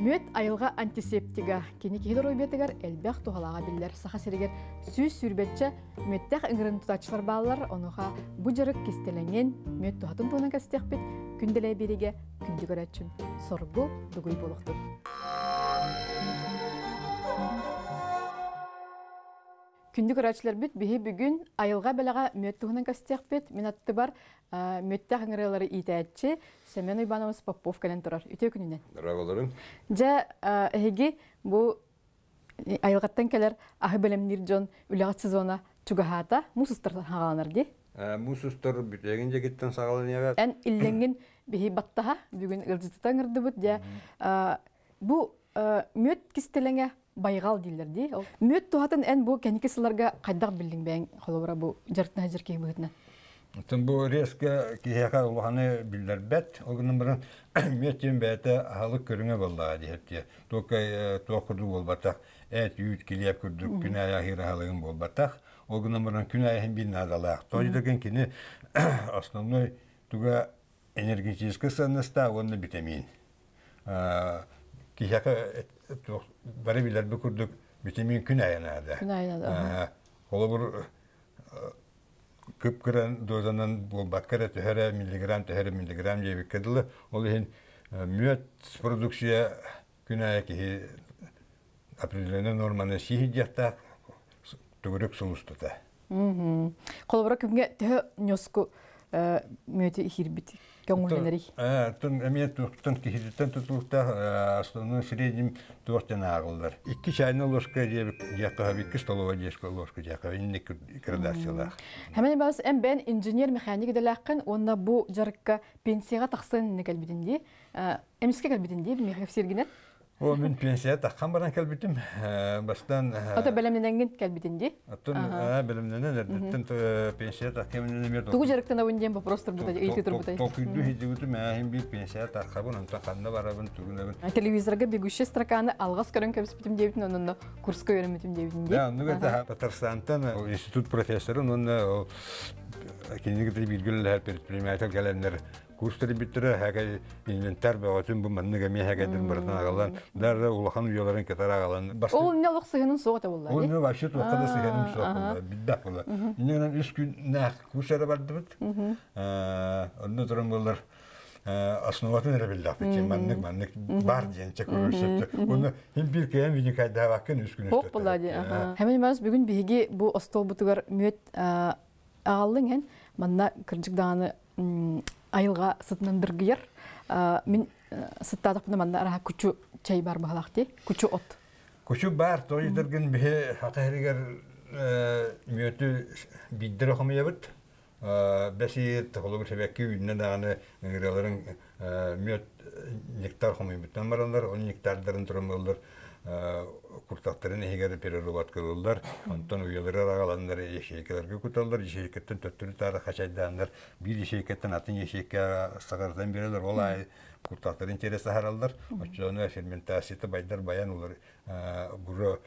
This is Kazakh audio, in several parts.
Мүет айылға антисептига кені кейдер ойбетігер әлбәқ туғалаға білдер сақа серегер сүйіз сүрбетчі мүеттәқ үңірін тұтачылар балалар онуға бұ жырық кестеленген мүет туғатын туғынан кәстек бет күнделей береге күнді көрәтшін соргу дугуй болуқтыр. Күнді көрәтшілер бит бігі бүгін айылға бәліға мүет туғынан кәстек бет минатты бар мүеттәқ үңірелері итәтші Семен Иванович Попов кәлен тұрар. Үте күнінен. Рағаларын. Жа әйге бұл айылғаттан кәлер ағы бәлемнер жон үліғат сезона чугахата мұсыстыр ғаланар де? Мұсыстыр бүтеген жекеттен сағалан еғат. Ән ілленген бігі баттаға бүгін ұржытыдан ұрды бұд. Бұл мүет кістеліңе байғал дейлер де. Мүет туғатын ән бұл кәнекесілерге қайдақ білдің бәң қолуыра бұл жарттың әзіркей бұғытына. Bu резко кихака улаханы билдер бет, огының бірін меттен бәті ағалық көріңе болдыға дейіпте. Тоқырды болбатақ, әт үйт келеп көрдік, күн аяғыр ағалығын болбатақ, огының бірін күн аяғын білін адалақ. Тойдыған кені основной туға энергетический сынныста оны витамин. Кихака бары билер бі көрдік, витамин күн аяғынады. Күн аяғынады. Қолы бір Köpkıran dozanın bu bakkara tühere miligram diye kedilir. Olayın müet produksiya günaya ki aprilene normalde şihidiyata tügürük sulustuta. Kolabora kümge tühe nyosku müeti hirbit köngülleneri. Tün emniyet tuhtun ki hiditten tutulukta aslında srednim tuğuştan ağıllar. İki çayını loşka diye yakıha bir stolova diye loşka yakıha innek kredasyalar. Hemen bazı en ben inженер mekanik edelakken onda bu jarıkka pensiyaga taqsan ne kalbidindi. Emiske kalbidindi bir mehef serginen. O ben pensiya taqan baran kalbidim. Bastan Ata belemnengen kalbidindi. Atın belemnenen nereden pensiya taqan nereden? Tuğu jarıktan da önden просто burada eğitim burada. Tokuydu hiç hem bir pensiya taqabın anta qanna barabın tuğunabın. Televizorga begüşe strakаны alğas көрөн көбүспүтүм дебитин онунда курска өйрөмүтүм дебитин де. Да, ну это Татарстандан институт профессору, он кинигде билгелер предприниматель gelenler kursları bitirdi, hege inventar bağıtın bu mantığa mi hegedir buradan ağalan, derre ulakan üyelerin ketara ağalan. O ne olaq sığının soğuta bollar. O ne var? Şut vakada sığının soğuta, biddak bollar. İnanın 3 gün ne kursları vardı bit. Ondan sonra bollar основатын ребелдап için manlık var diyen çakırırsa. Onu hem bir kıyam bir kayda vakın 3 gün üstü. Hop bollar diye. Hemen biz bugün bigi bu ostol butugar müet ağalın hen manna kırcık dağını ayılga sıtnandırgıyır. Min sıttadık buna manna araha küçü çay bar bağlaktı. Küçü ot. Küçü bar toydurgun bir hakariger müetü biddir okumaya bit. Besi takılır sebekki ünne dağını ngirelerin müet nektar okumaya bitten baranlar. Onun nektarların turumlar. Kurtakların eğer perirobat kılırlar, ondan üyeleri ağalanlar yeşilliklerge kutarlar, yeşillikten töttürü tarih kaçaydanlar, bir yeşillikten atın yeşillikke sakardan biriler, olay kurtakların teresi harallar, o fermentasiyeti baydar bayan olur, buru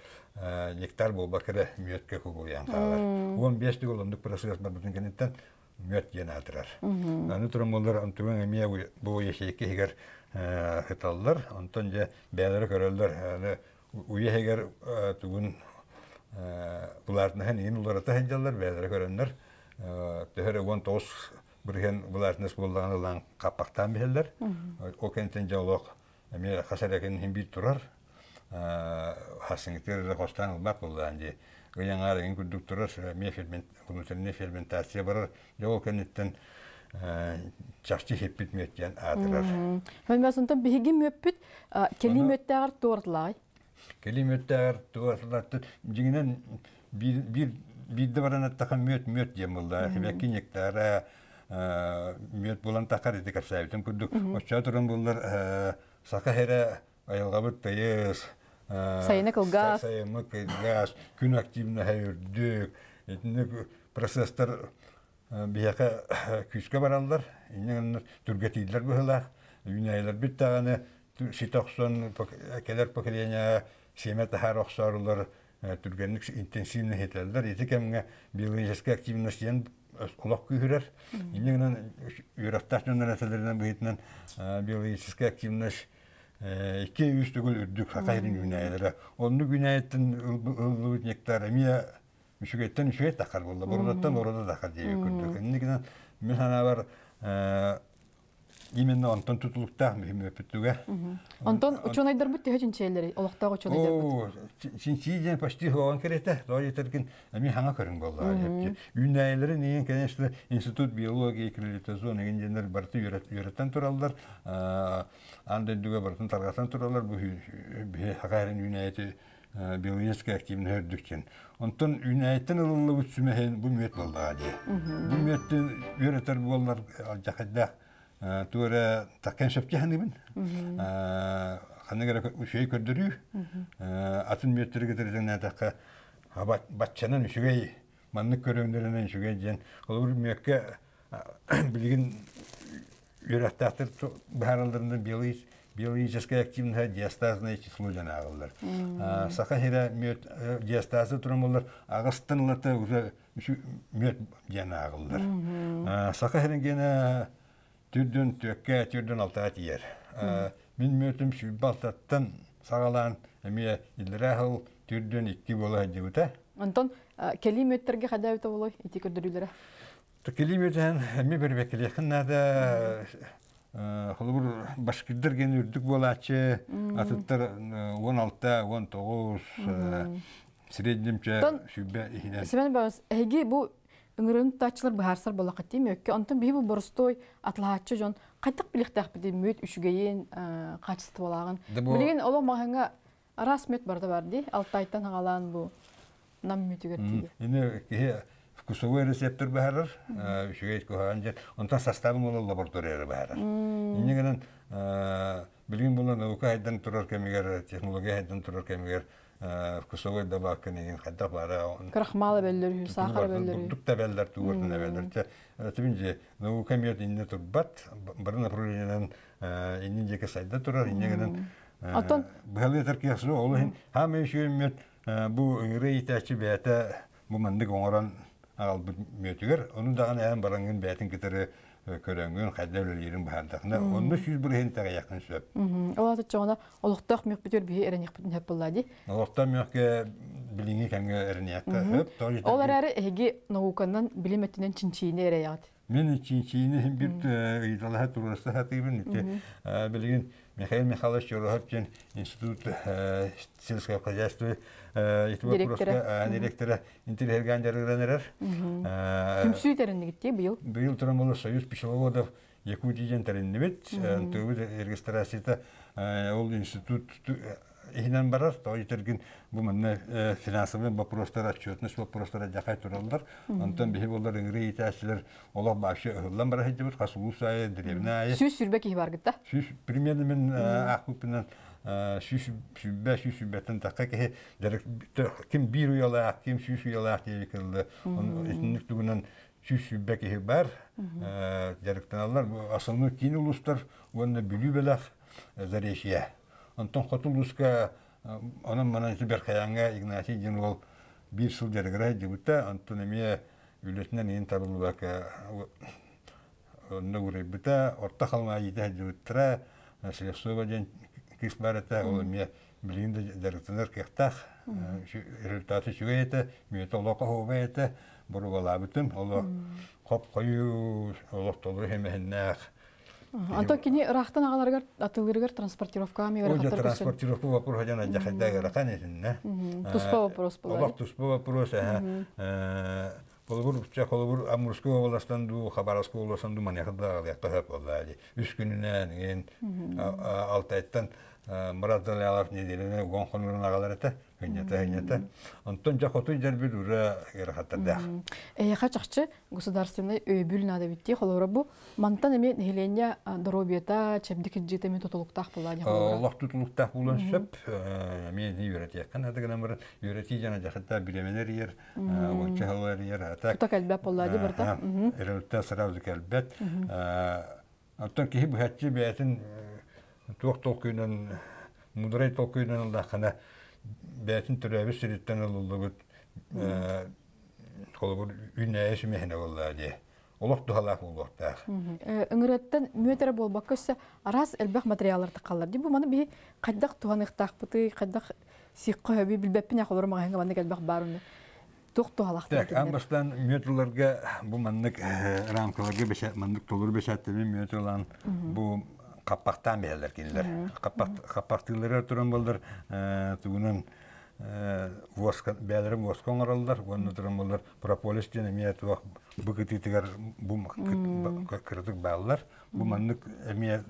nektar bol bakıra müyetke kuguyan sağlar. 15 olandık pırası yazma bütün kenitten müyet yeni atırar. Anı turumlar antüven emiye bu yeşillikke eğer hıtallar, ondan beyleri körüldür. Uya heger tuğun bulardan hen yeni ularata hencalar beyleri körünler. Töhere on toz birhen bulardan bulduğunu lan kapaktan biherler. O kentten jalok emi hasareken hem bir turar. Hasingitleri de kostan olmak bulduğun diye. Gıyan ağrıyın kürdük turar. Ne fermentasiya barar. Jol kentten çarşı hep bitmeyken adırar. Ben mesela bir müppüt kelimətlər doğrulay. Kelimətlər doğrulattı. Cingen bir de varan takım müt yemullar. Hemekin yektara müt bulan takar edik sayıtım kurduk. O çatırın bunlar sakahera ayılgabıt tayız. Sayınak gaz. Sayınak gaz. Gün aktivne hayırdık. Etnik prosesler biyaka küske varallar. İnanlar türgetiydiler bu hılar. Günaylar bir tane sitokson keler pokriyanya семя тахар оксарулар түргенник интенсивный хетелдер. Эти кемге биологическая активность ен олақ күйірер. Иннегінен үйрақташынан әтелерінен бұйтінен биологическая активность 2-3 түгіл үрдік хақайрын günәйлері. Онны günәйеттін ылбылыт нектар әмия мүшігеттен үшігет тақар болды. Бұрдаттан орада тақар дейі көрдік. Иннегінен мен хана бар именно онтон тутулуктаа мөһим өпүттүгө. Онтон учунайдар бут тегин чейлери, олоктагы учунайдар бут. О, чинчиден почти хоон керете, дойтыргын эми ханга көрүн болду. Үннәйлери неген, конечно, институт биология аккредитацион дегендер барты үйрөттөн туралдар. Андендүгө бартын таргатан туралдар. Бу хакайрын үннәйти биологический активный өрдүкчен. Онтон үннәйттен ылылы үтсүмөһен бу мөт болду ади. Бу мөттү үйрөтөр боллар жакайда. Тура таккен шепке ханыбын. Ханыгара үшей көрдөрүү. Атын мөттөргө терден такка батчанын үшүгөй маннык көрөндөрүнөн үшүгөй ден. Ол бир мөккө билген үйрөттактыр баараларында биологическая активность диастазное число жанагылар. Сахахира мөт диастазы турамалар агыстан лата уже мөт жанагылар. Сахахирин гена түрдөн төккә, түрдөн алтыға тиер. Мен мөтім шүббалтаттан сағалан әмия илрахыл түрдөн 2 бола жауыта. Антон, кели мөттерге қада өті болой, еті көрдірілері? Кели мөтен әмі бір бәкілі қыннады құлыбыр башкирдер ген үрдік болачы, атыттар 16-19 среднемче шүббә ихинен. Семен бәуіз, әйге бұл ыңырын тачылар бахарсар болақат дейм өкке. Антон бейбі борыстой атлаатчы жон қайтық біліктәқ біде мөт үшігейін қачысты болағын. Білген олы мағанға рас мөт барды бар дей, алтайтан ағалан бұл нам мөтігер дейді. Ені кеге вкусовой рецептор бахарар, үшігейт көғаған жер, онтан составын олы лабораториялы бахарар. Енегенен білген болан наука айдан тұрар кәмегер, технология айдан тұрар кәмегер, вкусовой добавка неген қайда бара. Крахмалы бәлдері, сахар бәлдері. Продукта бәлдер, туғырдына бәлдер. Түбінде, наука мед инне тұрбат, бары направленен иннен жеке сайда тұрар, иннегенен бұғалы етіркиясы олы. Хамы үші мед бұл рейті бәті бұл мандық оңыран ағал мөтігер. Оны даған әйін бараңын бәтін кетері көрәңгін қайда өлелерін бағардақында. Оны сүйіз бір хен тәға яқын сөп. Ола тұтчағына олықтақ мөк бітер бейі әрінек бүтін хөп болады. Олықтақ мөкке біліңі кәңгі әрінекқа хөп. Олар әрі әйге науканнан білім өттінен чинчиіне әрі яғады. Мен чинчиіне бір ұйдалаға тұрғырысты хатыбын. Білген Михаил Михайлович Yorоховчин институт сельского хозяйства директора интеллигент жаргыранер. Күмсүй теренде кетти быйыл. Быйыл турамалы Союз пчеловодов Якутиян теренде бит. Төвү регистрацияда ол институт ихинен барар. Тойтерген бу менне финансовый вопростар, отчетность вопростар жакай туралдар. Антон бихи болдар ингри итәчләр олар башы ыллан бара хәҗибет хасулусай древная. Сүз сүрбәк бар гытта. Сүз примерно мен ахупнан сүз-сүбәтен таққа кем бир уяла, кем сүз уяла дигән итник түгеннән сүз-сүбәк бар. Директорлар основной кин улустар, уны бүлү беләк зарешия. Антон Хотулуска onun bana Berkayanga Ignatiy General bir yıl dergara dibuta Antonomia ülkesinden en tabulu bak onda uğrayıbıta orta kalma yedi dibutra Selesova kisbarata olmaya bilginde dergitler kehtak şu rezultatı şuyete mütolaka hovete burugala bütün Allah kop koyu Allah tolu hemennak. Антон кини рахтан агаларга атылыргар транспортировка ми верхатар көсөм. Транспортировка вопрос жана жахайдага раканесинне. Туспа вопрос болот. Алак туспа вопрос. Болбур чаколбур Амурская областан ду Хабаровская областан ду манехда яктап болду. 3 күнүнөн ген Алтайттан Мураталалар неделене гонхонурун агалар эте. Генета. Антон жакоты жербир ура ярахатарда. Хачакчы государственный өбүл надо битти холора бу мантан эме хеленя дробиета чебдик жетеме тотулуктак булады. Аллах тотулуктак булан сөп мен үйрөтөй канадаган бир үйрөтөй жана жакта билеменер ер, очалар ер атак. Токалбап булады бирда. Эрөттө сразу келбет. Антон ки бухатчы бетин токтол күнөн мудрай толкуйдан да кана бәтін түрәбі сіреттен ұлылығыт қолыбыр үнәйесі мехіне олла де. Олық тұхалақ олықтақ. Үңіреттен мөтері болбақ көсі арас әлбәқ материаларды қалар. Бұл маны бей қайдақ туғанықтақ бұты, қайдақ сиққа өбі білбәппін яқ олар мағайынға маңнық әлбәқ барыны. Тұқ тұхалақ. Так, анбастан мөтерлерге бұл маңнық рамкаларға маңнық толыр бешәттімен мөтерлан бұл қаппақтан бәлер келдер. Қаппақтылары тұрын болдар тұғынан бәлерім воскон аралдар, оны тұрын болдар прополис және мейет бұқытытығар бұл кірдік бәлілер. Бұл маңнық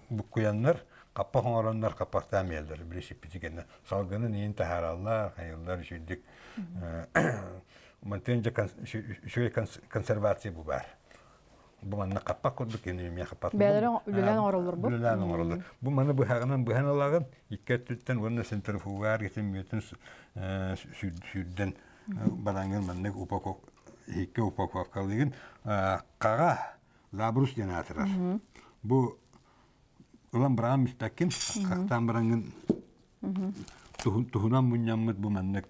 бұқ қоянлар, қаппақ оңаранлар қаппақтан бәлдер. Біресі петікені салғының ең тәхаралар, қайылдар жүйдік. Мантенже консервация бұл бар. Бұл маңна қаппақ көрдік, ені мен қаппақ. Бәлерін үлілән оралыр бұл? Үлілән оралыр. Бұл маңна бұхағынан бұхан алағын, екі түттен оны центрифугар кетен мөтін сүйден бараңын маңна екі упаковкалығын қаға лабрус дені атырар. Бұл ұлан біраған мүстәккен, қақтан бараңын тұхынан мұнямыд бұл маңна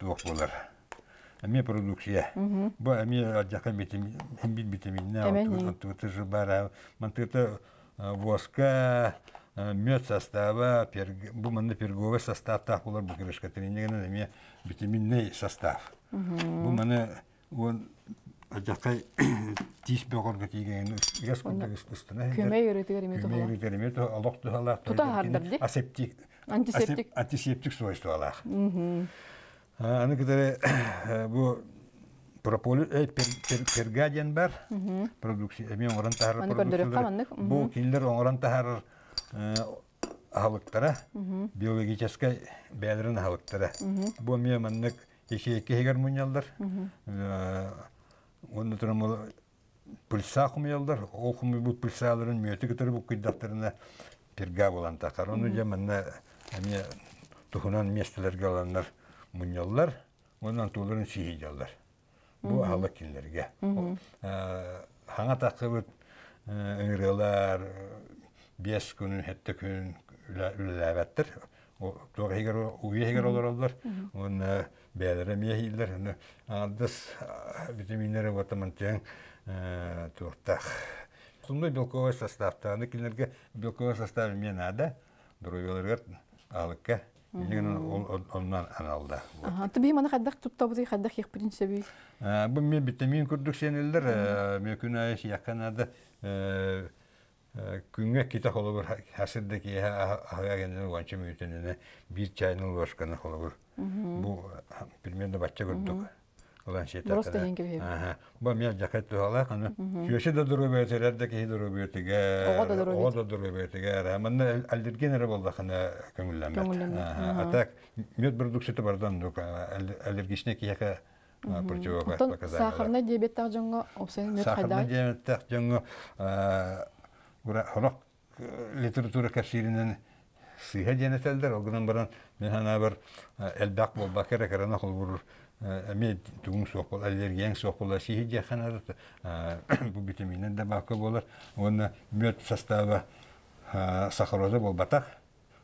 туақ болар. Әме продукция. Бұл әме жақын витаминна, тұғыты жылбара, мантықты воска, мед составы, бұл маңна перговый состав тақ болар бұл кірішқа тренегінің әме витаминный состав. Бұл маңна жақай тиіс бөғырға тегенің үгес күндегі үстіне. Көмей үйретігер еметі Көмей үйретігер еметі, алақ тұғалақ. Тұта ғардырды? Антисептик свойство алақ. Аны кітері бұл пергадиен бар, продукция, әмен оңыран тағарыр продукциялары. Бұл кейлер оңыран тағарыр ағалықтара, биологическай бәлірін ағалықтара. Бұл мен мәннік ешеке егер мұнялдар. Оны тұрым ол пүлса құмыялдар. Ол құмы бұл пүлсаларын мөті кітірі бұл күйдақтарына перга болан тақар. Оны же мәнна тұхынан местелерге оланлар мұнялар, онан туыларын сүйейдялар. Бұл ағалық келдерге. Хаңа таққыбыт үңірелер 5 күнін, 7 күн үліләбәттір. Тоғы егер олар олар. Оны бәлері мейхейлер. Аңадыз витаминері ватамантен туықтақ. Сұмды белковый составта. Аны келдерге белковый составы мен ада. Дұройбелерге ағылыққа. Ondan analda. Tabii bana kadar tuttabudu kadar yakpırın sebebi. Bu men vitamin kurduk seneler mümkün ayış yakınada günge kita olur hasırdaki hava kendini vançı mütenine bir çayın başkanı olur. Bu bilmem bahçe kurduk. Olan şey tabii. Burası da yenge bir. Bu men jaket tuhala kanı. Şöyle de duruyor betelerdeki duruyor betege. O da duruyor betege. Ama alergenere oldu kanı köngüllenme. Atak miyot produksiyonu bardan dok alergisine ki yaka противопоказания. Потом сахарный диабет также обсуждаем мед хайдай. Сахарный диабет также урок литература каширинен сыйга денетелдер. Огнан баран мен хана бар элбак бол бакера карана холбур мед тугун сокол аллергияң сокол сыйга хана бу витаминен да бакы болар. Оны мед составы сахароза бол батак.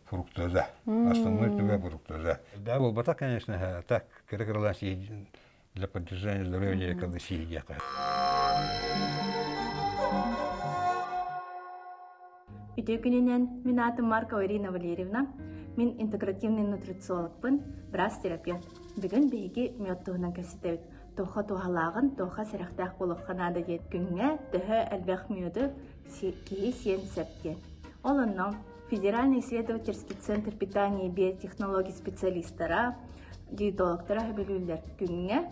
Фруктоза. Основной туга фруктоза. Да, бол батак, конечно, так керекерлан сыйга для поддержания здоровья, когда сидят. Ütükünün min adım Marka Irina Valerievna. Min интегративный нутрициологпын, брас терапевт. Бүгін бейге мёттуғынан кәсітеуіт. Тоға тоғалағын, тоға сәріқтақ болып қанады дед. Күнге түхі әлбәқ мүйді кейі сен сәпте. Олынның Федеральный исследовательский центр питания и биотехнологий специалистара, диетологтара білілдер. Күнге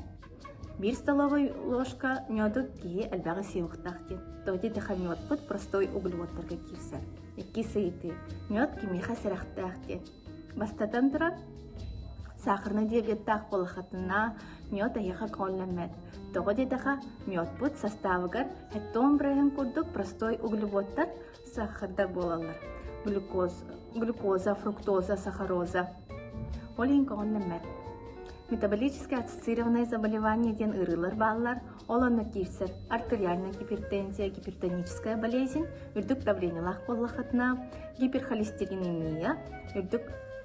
1 столовая ложка меду кейі әлбәғы сыйлықтақ. Тоғде дұға мед бұд простой углеводтарға кирсер. Екі сайты мед кемеха сәріқтақ. Бастатан тұран сахарный диабеттақ болықатына мед аяға қолынмәд. Тоғде дұға мед бұд составығар әттон бірайын көрдік простой углеводтар сахарда болалар. Глюкоза, фруктоза, сахароза. Олин қолынмәд. Метаболически ассоциированные заболевания ден ырылар баллар, олонно кирсер, артериальная гипертензия, гипертоническая болезнь, үрдік давлениялақ боллақытына, гиперхолестеринемия, үрдік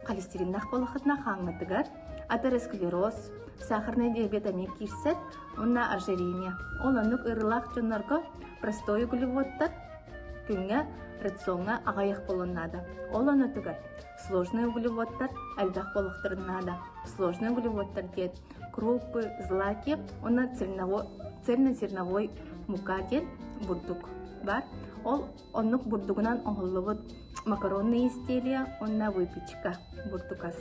холестериннах болахытна хаңнатыгар, атеросклероз, сахарный диабетамин кирсет, онна ожирение. Ол анук ырылах жоннорго простой углеводтар күнгө рационга агаяк болоннада. Ол анутугар сложный углеводтар албак болуктарнада. Сложный углеводтар дет крупы, злаки, онна цельнозерновой мука дет бурдук бар. Ол оннук бурдугунан оңоллубут макаронные изделия, онна выпечка бурдукас.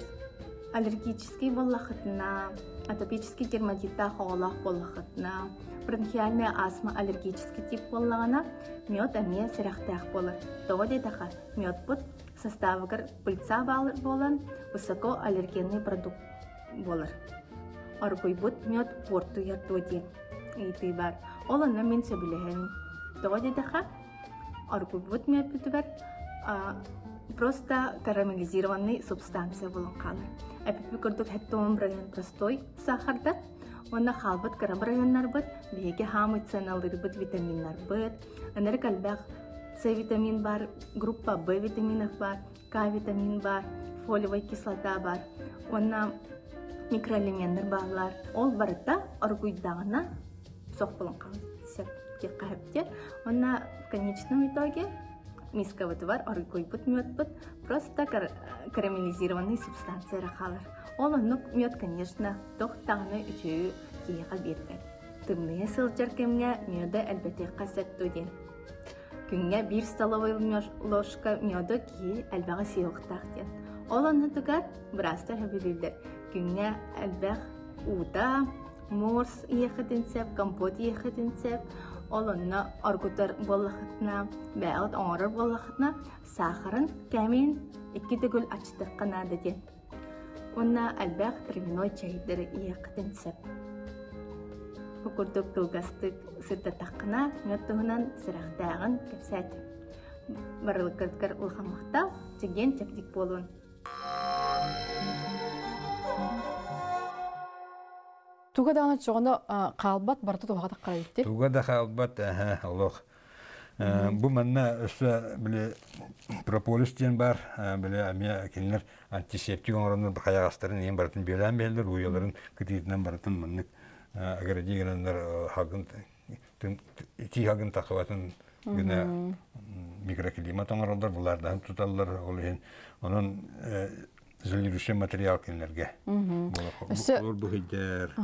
Аллергический боллахытна, атопический дерматитта хоолах боллахытна, бронхиальная астма аллергический тип боллагана мед әме сырахтах болар. Тоғы дейдаға мед бұд составыгар пыльца балыр болан высоко аллергенный продукт болар. Аргой бұд мед порту яртуди үйті бар. Оланна мен сөбілігін. Тоғы дейдаға аргой бұд мед бүтігар просто карамелизированный субстанция болан қалыр. Әпіпі көрдік әттуын бірген простой сахарда, онна халбыт карабырайоннар бұд, бейге хамыцаналыр бұд витаминнар бұд, анар калбақ С витамин бар, группа Б витаминов бар, К витамин бар, фолиевая кислота бар, онна микроэлементтер барлар. Ол барыта аргуйдағына соқ болын қалып қағыптер. Онна в конечном итоге миска бұд бар, аргуй бұд, мед бұд, просто карамелизированный субстанция рахалар. Ол оннук мед, конечно, тоқтағыны үшеу кейіға берді. Тымные сылжар кемне меды әлбәте қасетту ден. Күнге 1 столовой ложка меды ки әлбәғі сейуқтақ ден. Ол оны тұғар бірастар әбілілдер. Күнге әлбәғ ұда, морс еқітінсеп, компот еқітінсеп, ол оны аргутар болақытына, бәғыт оңырыр болақытына сахарын кәмін 2 түгіл ачтық қанады ден. Онна әлбәғ травяной чайдыр еқітінсеп. Күрдік кылгастык сырда таққына мөттігінен сырақтағын көпсәді. Барылықырдықар ұлғамақта жеген чәптік болуын. Туға дағына жоғында қалбат барты туғада қарайытты? Туға да қалбат, олық. Бұл манна өсі біле прополистен бар, біле әме кенілер антисептик оңырымның қаяғастарын ең барытын бөлән бәлдер, ұяларын күтетінен барытын маннық агар дигеннер хагын ити хагын тақыватын гына микроклимат оңырылдар, бұлардан тұталылар олығын. Оның изолирующий материал кенлерге. Бұл бұхидер.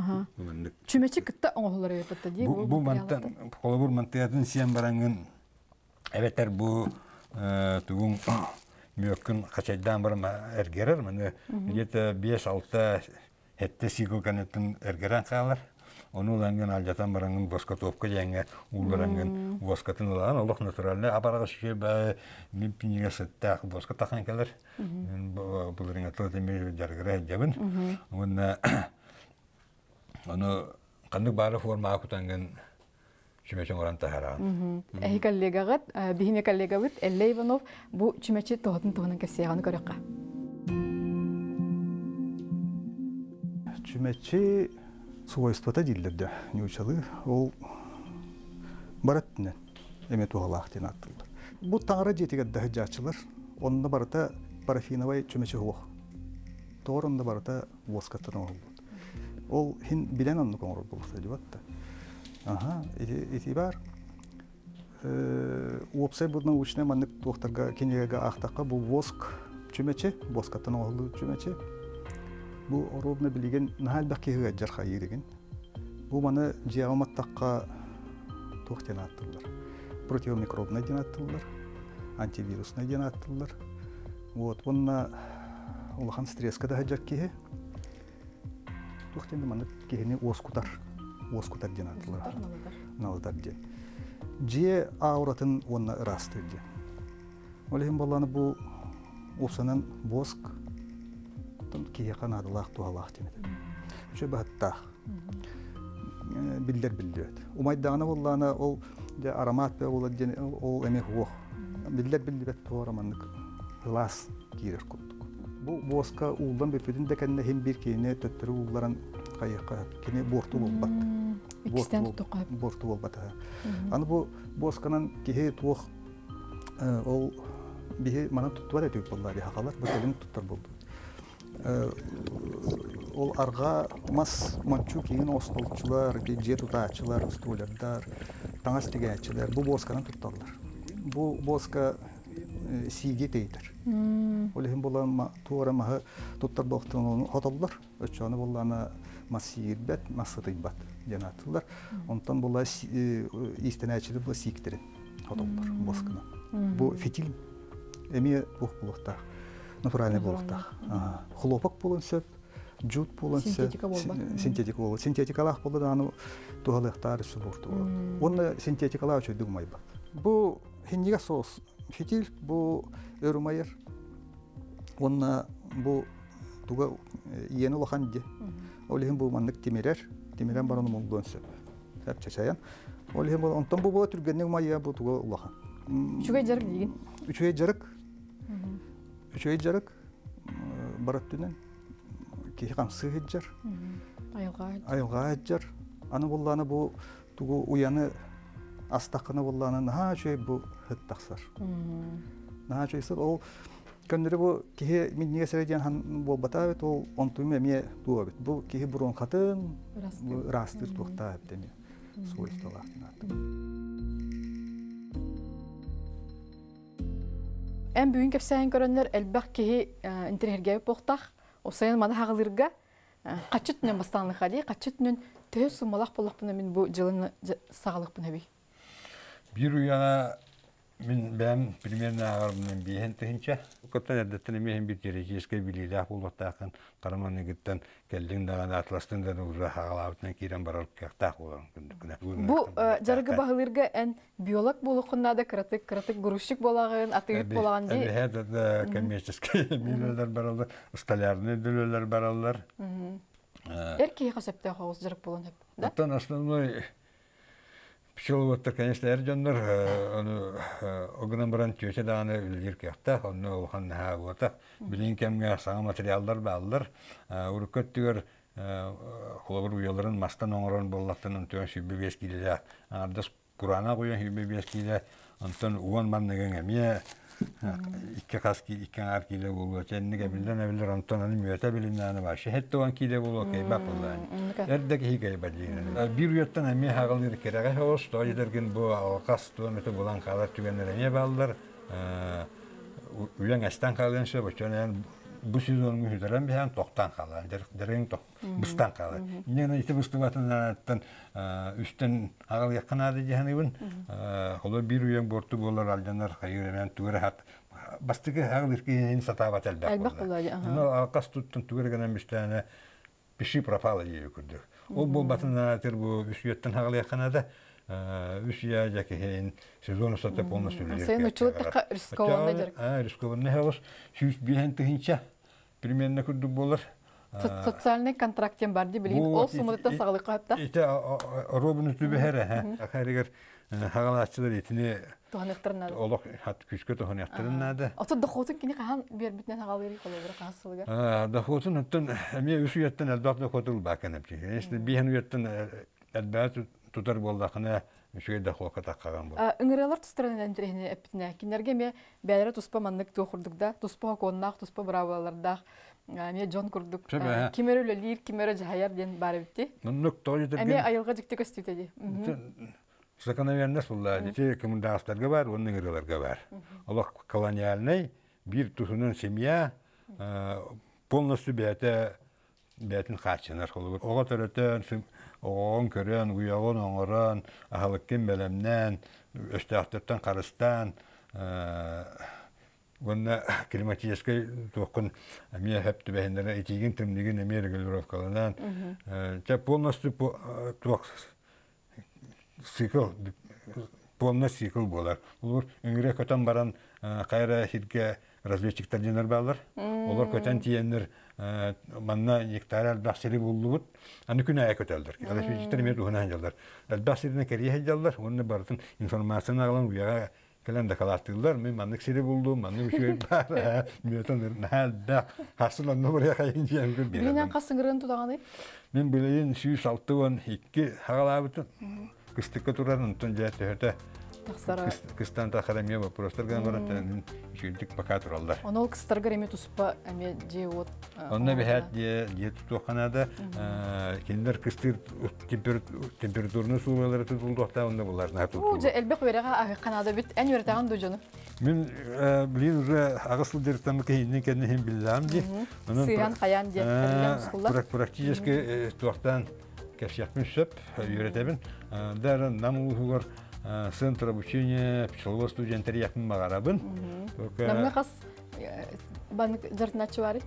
Чүмечі күтті оңғылары өтіпті дей? Бұл мантан, қолы бұл мантаятын сиен бараңын әбеттер бұл тұғын мөккін қачайдан барым әргерер. Где-то 5-6 әтті сикл канеттін әргерен қалар. Onu langın aljatan barangın boska topka jenge ulbarangın boskatın ulan Allah naturalne aparaga şey ba mimpiga setta boska takan keler bulurun atla demir jargara jabın ona onu kandık bara forma akutangan çimeçin oran tahara ehi kollegagat bihime kollegabit Elle Ivanov bu çimeçi tohutun tohunun kesiyağını görüqa çimeçi свойствата диллерде нючалы ол бараттыны эме тугалах ден аттылар. Бу таңра жетиге дахжачылар, онда барата парафиновый чүмечи хох. Торында барата воскаттан ол. Ол хин билен анны коңрол болса дебатта. Итибар опсе бу научный маннык доктарга кенеге ахтакка бу воск чүмечи, воскаттан ол чүмечи. Bu ровно билеген нахал бакыга жарха йиреген. Бу маны жиагаматтакка тохтен аттылар. Противомикробный ден аттылар, антивирусный ден аттылар. Вот онна улахан стресска да хаджакки. Тохтен маны кегени оскутар ден аттылар. Налдар ден. Же ауратын онна расты ден. Олехин баланы бу осанан воск кие канадылах туалах демет. Şu bahatta. Bildir. Umaydağına bollana ol de aromat be ol de ol emek ho. Bildir bet toramanlık glas girer kuttuk. Bu boska uldan bepedin de kendine hem bir kene töttürü ulların kayıqa kene bortu bolbat. Bortu bolbat. Ana bu boskanın kihe tuq ol bihe mana tuttuvar etip bollar haqalar bu telin tuttur boldu. ол арға мас манчу кейін остолчулар, же тутачылар, столярдар, таңас тегәчиләр бу босканы тутталар. Бу боска сиге тейтер. Олеһин була туара маһа туттар бохтын хотоллар. Өчөне булланы масирбет, масытыйбат жанатылар. Онтан була истенәчиле бу сиктерин хотоллар босканы. Бу фитил эми булуктар. Натуральный булуктар. Хлопок булын сөп, жут булын сөп. Синтетика болот. Синтетикалах болот аны тугалыктар субурту. Оны синтетикалар үчүн дугмайбат. Бу хиннига соус фитил бу өрмайыр. Онна бу туга иене лоханди. Олеһин бу маннык тимерен бараны молдон сөп. Сәп чачаян. Олеһин бу онтон бу була түргеннең майя бу туга лохан. Үчүгө жарык деген. Үчөй жарык барат түнен ки камсы хеджар. Айылга хеджар. Аны булланы бу тугу уяны астакыны булланы наха чөй бу хыттаксар. Наха чөйсөр ол көндөрү бу ки минниге середен хан болбата бит ол онтуме ме туа бит. Бу ки бурун катын растыр тукта эптеме. Свойстволар. Әм бүгін кепсәйін көрінлер әлбәқ кейі интернетге боқтақ, осайын маны хағылырға қачы түнен бастанлық әлі, қачы түнен төй сұмалақ болақ бұна мен бұл жылыны сағалық бұна бей. Bir uyana min ben примерно ağırımdan bir hentihинче. Kötten erdetten emeğin bir derece eski bililah bulvattağın Karaman'ı gitten geldin dağın atlastan da uza hağalabıtına kiren baralık kaktaq olan gündüküne. Bu jargı bağılırga en biyolog buluqında da kratik грузчик bolağın, atıyıp bolağın değil. Evet, da kommerческий milyonlar barallar, ustalarını dölöler barallar. Erkeği qasapta xavuz jarık bolan hep. Оттан основной пчеловодтар, конечно, эрдённор, огынан баран түйөсе дағаны үлгер кяқтақ, оны олхан наға уатақ, білін кәмге саңа материалдар бағылар, үріккөттігер қолабыр уяларын мастан оңырын боллақтан түген сүйбе бес келелі, ардыс Kur'an'a koyun hübbe beskiyle, ondan uvan mannegen emiye, iki kaski, iki arkile bulu, kendine gebilden ebilir, ondan onu müyete bilinlerini var. Şehette olan kile bulu, keybak bulu. Erdeki hikaye bacıyla. Bir uyattan emiye hağılır kerege hoş, doğa giderken bu alkas tuğanıtı bulan kadar tügenler emiye bağlılar. Uyan esten kalınsa, bu sezonun mühüderen bir hem toktan kalan, derin bıstan kalan. Yine işte bıstıvatından üstten ağal yakın adı cihanıbın, ola bir uyan bortu bolar alcanlar, hayır hemen tügere hat. Bastıkı ağalır ki yeni satavat elbak bolar. Yine alkas tuttun tügere gelen bir tane bir şey propalı yiyor kürdü. O bol batından atır bu üsüyetten ağal yakın adı. Üsüye jakehin sezonu satıp onu söylüyor. Sen uçulukta riskovanı derek. Riskovanı havuz. Süs bir hentihинче примерно kürdü bolar. Sosyalne kontrakten bardi bilin. O sumudutta sağlıklı hatta. İşte robun üstü her. Akariger hagalatçılar etini tohanıktırnadı. Olak hat küçük tohanıktırnadı. Ata doxotun kini kahan bir bitnen hagaları kolabıra kahsılıga. Doxotun hattın emiye üsüyetten elbaq doxotul bakan hepsi. İşte bir üyetten elbaq tutar boldaqına şöyle doxoka taqagan bol. Ingiralar tustaran entrehne epitne. Kinlerge me bälere tuspa manlık toxurdukda, tuspa konnaq, tuspa bravalarda. Me John kurduk. Kimere ölelir, kimere jahayar den bar bitti. Nunluk toydur. Eme ayılga jikte köstütedi. Sakanavernes bulla. Dite komundaslarga var, onun ingiralarga var. Allah kolonialnay bir tusunun semya полностью бәтін қачынар қолы. Оға төрөтен, оғын көрен, ұяғын оңыран, ахалықкен бәлемнен, өстіақтырттан қарыстан, онына климатической тоқын әме әпті бәйіндері етеген тімдеген әме регулировкалынан. Полностью цикл, полный цикл болар. Олар үңірі көтен баран қайра хирге разведчиктер денер балар. Олар көтен тиенер манна нектар әлбәсiri буллубут. Аны күн ая көтелдер. Разведчиктер мет уһына хәҗәлләр. Әлбәсирне кәрие хәҗәлләр. Онны бартын информацияны алган уяга келән дә калаттылар. Мен манны сире булдым, манны үче бар. Метонер нәлдә хасыланны буря кайын җәм күр бирә. Миннән касыңгырын тудаганы? Мен билен 162 хагалабыты. Кыстыкка турарын тон җәтте Тахсара. Кыстан тахарамия вопростар гамараттан шүлдик пока туралдар. Онол кыстаргар эме туспа эме же вот. Онна бихат же тутуханада киндер кыстыр температурны суулары тутулдукта онда булар натут. Бу же элбек берега канада бит эн юретаган дужону. Мен билин уже агысыл директамы кейинен кенен билам ди. Сыян каян де Практически туактан кешяхмын сөп юретебин. Дарын намулугар центр обучения пчеловодства студенттер яқын мағарабын. Намна қас банк жартыначы бары?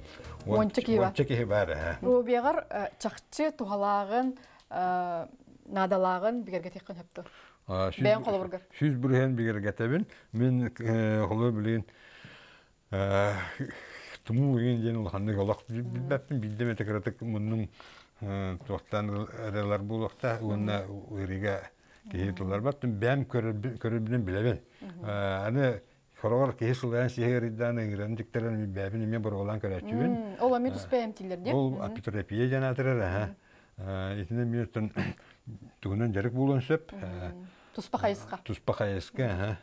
Ончеки бар. Ончеки бар. Робиягар чақчы тухалағын, надалағын бігерге теккен өпті. Бәйін қолы бұргар. Сүз бүрген бігерге тәбін. Мен қолы білген тұму білген ден ұлғанды олақ білбәппін. Білдеме текіратық мұнның туақтан әрелер болуақта онына өреге кейтулар баттым бәм көрүбүнөн билебен. Аны хорогор кейсулан сехериданы грандиктерен бәбин мен борголан көрөчүбүн. Ол ами туспайм тилер де. Ол апитерапия жанатырар. Итине мертен тугунан жарык болон сөп. Туспа кайыска. Туспа кайыска.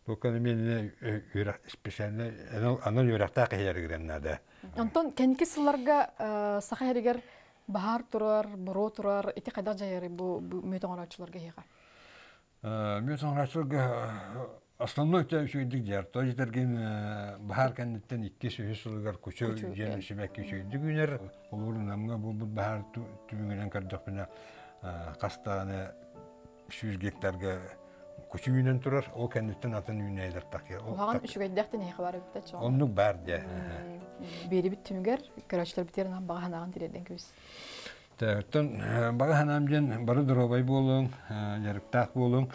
Токаны мен специально анан юракта кайыргырнада. Антон кенки сыларга сахаригер бахар турар, буро турар, ити кайда жайыры бу мөтөңөрачыларга хега. Мөтөңөрачыларга основной тәүшүйдик жар. Тожитерген бахар кеннеттен 200 жылгар көчө жен шебекке шүйдик үнер. Олор намга бу бахар түбүнөн кырдык менен кастаны 100 гектарга көчүнөн турар. О кеннеттен атын үнөйдер такы. Оган үшүгөйдәктен хега бар бит чоң. Оннук бар де. Бери бит түмгер, көрөчлөр битерен баганаган тиреден көз. Тәттен баганамжен бары дробай болуң, ярыктак болуң,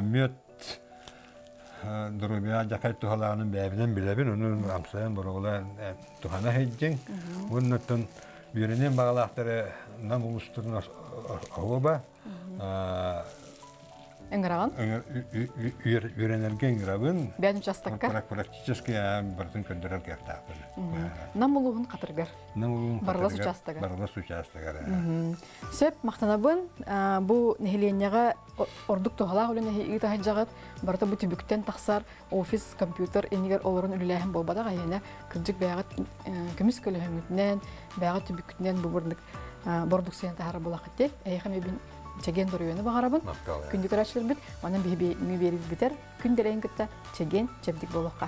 мөт дробия жакай тухалаганын бәбинен билебин, онун амсаян боргола тухана хеджен. Оннотон биринен багалактары нам улустурун оба. Эңграган? Үйренерген грабын. Бәдім частакка? Практически бардың көндірер кертақпын. Намылуғын қатыргар? Барлас участагар? Барлас участагар. Сөп, мақтанабын, бұл нехеленеға ордук тоғалақ өлі нехе иғытағын жағыт, барда бұл түбіктен тақсар офис, компьютер, енігер оларын үліләйін болбада ғайына кірджік бәғыт көміс көлі хөңітінен, бәғыт түбіктінен бұл бордук сейін тағары болақыт деп, әйіқам ебін чеген дөрүөнү багарабын. Күндү көрөчүлөр бит, анан бери битер, күндөрөйүн кытта чеген чебдик болохка.